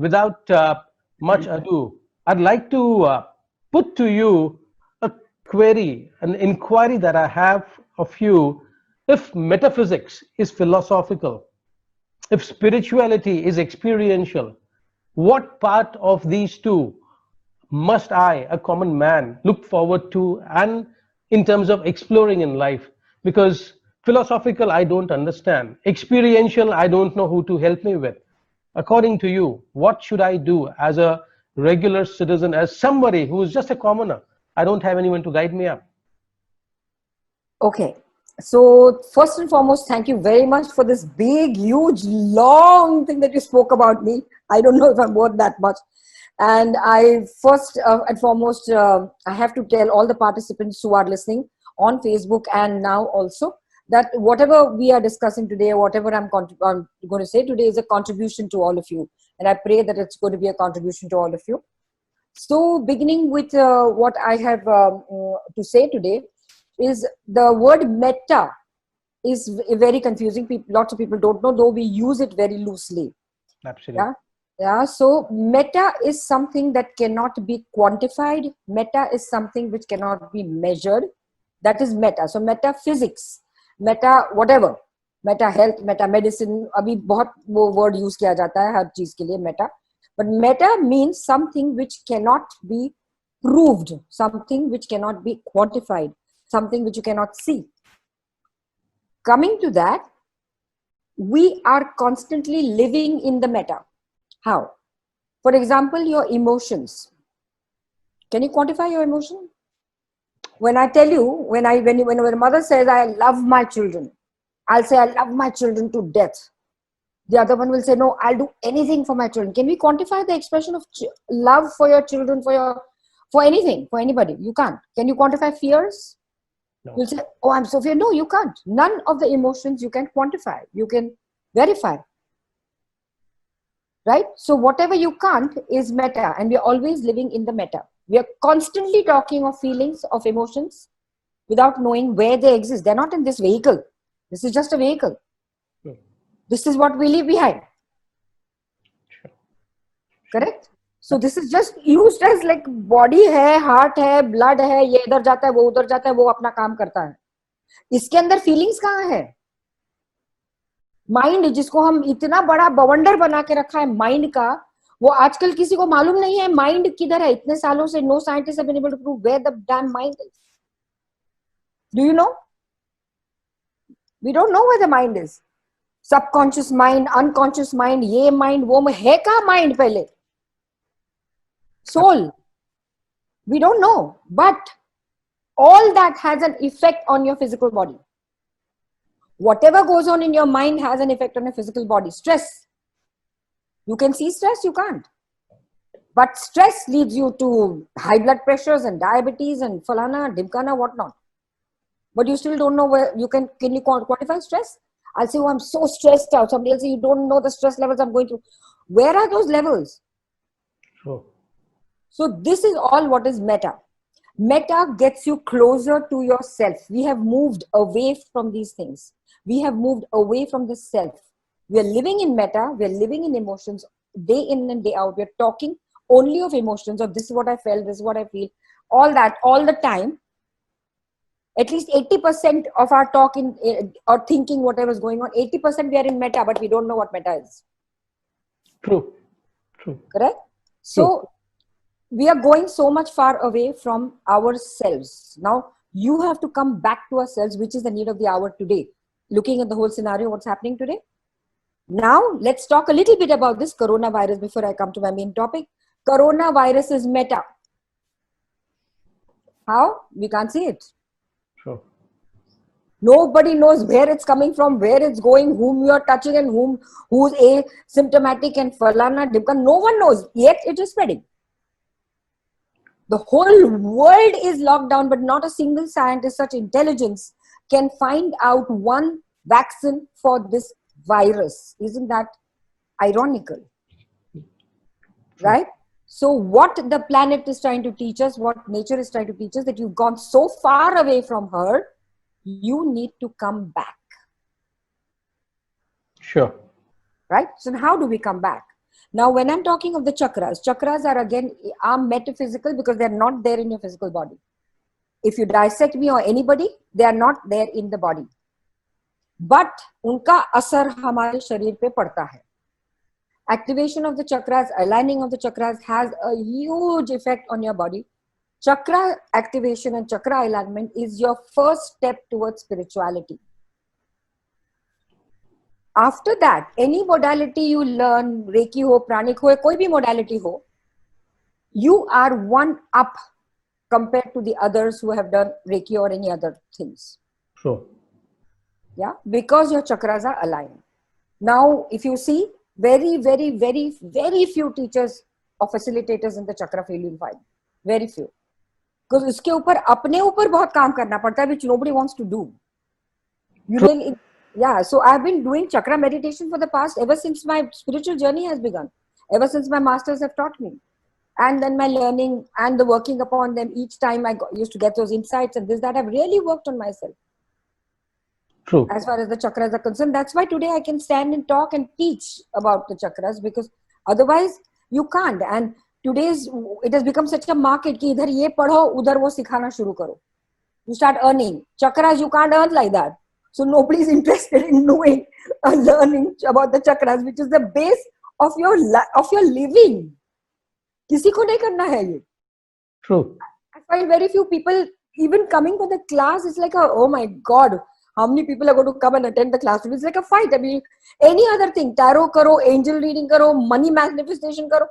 without much ado, I'd like to put to you a query, an inquiry that I have of you. If metaphysics is philosophical, if spirituality is experiential, what part of these two must I, a common man, look forward to and in terms of exploring in life? Because philosophical, I don't understand. Experiential, I don't know who to help me with. According to you, what should I do as a regular citizen, as somebody who is just a commoner? I don't have anyone to guide me up. Okay. So first and foremost, thank you very much for this big, huge, long thing that you spoke about me. I don't know if I'm worth that much. And I first and foremost, I have to tell all the participants who are listening on Facebook and now also that whatever we are discussing today, whatever I'm going to say today is a contribution to all of you. And I pray that it's going to be a contribution to all of you. So beginning with what I have to say today is the word meta is very confusing. Lots of people don't know, though we use it very loosely. Absolutely. Yeah. So meta is something that cannot be quantified. Meta is something which cannot be measured. That is meta. So metaphysics, meta whatever, meta health, meta medicine. अभी बहुत वो word use किया जाता है हर चीज के लिए meta. But meta means something which cannot be proved, something which cannot be quantified, something which you cannot see. Coming to that, we are constantly living in the meta. How? For example, your emotions. Can you quantify your emotion? When I tell you, when a mother says, I love my children, I'll say, I love my children to death. The other one will say, no, I'll do anything for my children. Can we quantify the expression of love for your children, for anything, for anybody? You can't. Can you quantify fears? No. You'll say, oh, I'm so fear. No, you can't. None of the emotions you can quantify. You can verify. Right? So whatever you can't is meta, and we're always living in the meta. We are constantly talking of feelings, of emotions, without knowing where they exist. They're not in this vehicle. This is just a vehicle. Sure. This is what we leave behind. Sure. Correct? So this is just used as like body है, heart है, blood है, ये इधर जाता है, वो उधर जाता है, वो अपना काम करता है. इसके अंदर feelings कहाँ है? माइंड जिसको हम इतना बड़ा बवंडर बना के रखा है माइंड का, वो आजकल किसी को मालूम नहीं है माइंड किधर है. इतने सालों से no scientist have been able to prove where the damn mind is. Do you know? We don't know where the mind is. Subconscious mind, unconscious mind, ये माइंड वो है का माइंड पहले soul, we don't know, but all that has an effect on your physical body. Whatever goes on in your mind has an effect on your physical body. Stress, you can see stress, you can't, but stress leads you to high blood pressures and diabetes and falana, dimkana, whatnot. But you still don't know where you can you quantify stress? I'll say, oh, I'm so stressed out. Somebody else say, you don't know the stress levels I'm going through. Where are those levels? Sure. So this is all what is meta. Meta gets you closer to yourself. We have moved away from these things. We have moved away from the self. We are living in meta. We are living in emotions day in and day out. We are talking only of emotions, of this is what I felt, this is what I feel, all that, all the time. At least 80% of our talk or thinking, whatever is going on, 80% we are in meta, but we don't know what meta is. True. True. Correct? So we are going so much far away from ourselves. Now, you have to come back to ourselves, which is the need of the hour today. Looking at the whole scenario, what's happening today. Now, let's talk a little bit about this coronavirus before I come to my main topic. Coronavirus is meta. How? We can't see it. Sure. Nobody knows where it's coming from, where it's going, whom you are touching and who's asymptomatic and falana, dimka. No one knows, yet it is spreading. The whole world is locked down, but not a single scientist, such intelligence, can find out one vaccine for this virus. Isn't that ironical? Right? So what the planet is trying to teach us, what nature is trying to teach us, that you've gone so far away from her, you need to come back. Sure. Right? So how do we come back? Now, when I'm talking of the chakras, chakras are again are metaphysical because they're not there in your physical body. If you dissect me or anybody, they are not there in the body. But उनका असर हमारे शरीर पे पड़ता है. Activation of the chakras, aligning of the chakras has a huge effect on your body. Chakra activation and chakra alignment is your first step towards spirituality. After that, any modality you learn, Reiki ho, pranic ho, koi bhi modality ho, you are one up compared to the others who have done Reiki or any other things. Sure. Yeah, because your chakras are aligned. Now, if you see, very, very, very, very few teachers or facilitators in the chakra field you'll find. Very few. Because उसके ऊपर अपने ऊपर बहुत काम करना पड़ता है, which nobody wants to do. You know, yeah, so I've been doing chakra meditation for the past, ever since my spiritual journey has begun. Ever since my masters have taught me. And then my learning and the working upon them, each time used to get those insights and this, that I've really worked on myself. True. As far as the chakras are concerned, that's why today I can stand and talk and teach about the chakras, because otherwise you can't. And today's it has become such a market कि इधर ये पढ़ो उधर वो सिखाना शुरू करो. You start earning. Chakras you can't earn like that. So nobody is interested in knowing and learning about the chakras, which is the base of your living. किसी को नहीं करना है ये. True. I find very few people even coming for the class. It's like oh my God, how many people are going to come and attend the class? It's like a fight. I mean, any other thing, tarot karo, angel reading karo, money manifestation karo,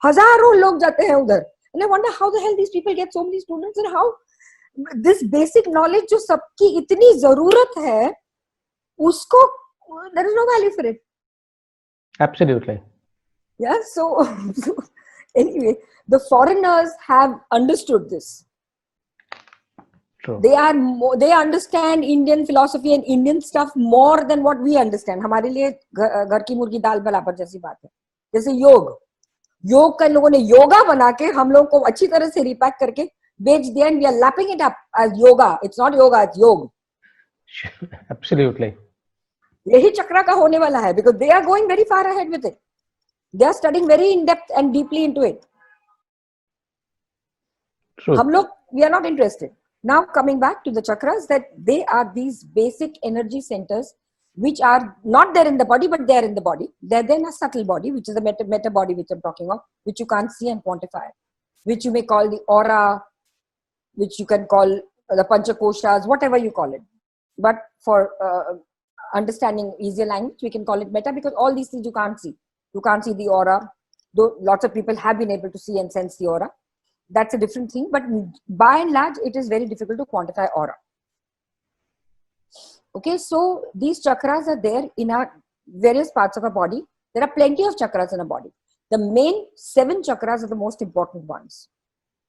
हजारों लोग जाते हैं उधर. And I wonder how the hell these people get so many students and how this basic knowledge जो सबकी इतनी जरूरत है, उसको there is no value for it. Absolutely. Yeah, so anyway, the foreigners have understood this. True. They understand Indian philosophy and Indian stuff more than what we understand. हमारे लिए घर की मुर्गी दाल बराबर जैसी बात है. जैसे योग का लोगों ने योगा बना के हम लोगों को अच्छी तरह से रिपैक करके बेच दिया, and we are lapping it up as yoga. It's not yoga, it's yog. Absolutely. यही चक्रा का होने वाला है, because they are going very far ahead with it. They are studying very in depth and deeply into it. True. हम लोग we are not interested. Now coming back to the chakras, that they are these basic energy centers which are not there in the body, but they are in the body. They're there in a subtle body, which is the meta body which I'm talking of, which you can't see and quantify, which you may call the aura, which you can call the panchakoshas, whatever you call it. But for understanding easier language, we can call it meta, because all these things you can't see. You can't see the aura, though lots of people have been able to see and sense the aura. That's a different thing, but by and large, it is very difficult to quantify aura. Okay, so these chakras are there in our various parts of our body. There are plenty of chakras in our body. The main 7 chakras are the most important ones.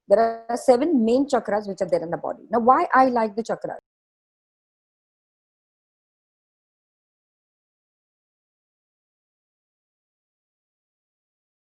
There are 7 main chakras which are there in the body. Now, why I like the chakras?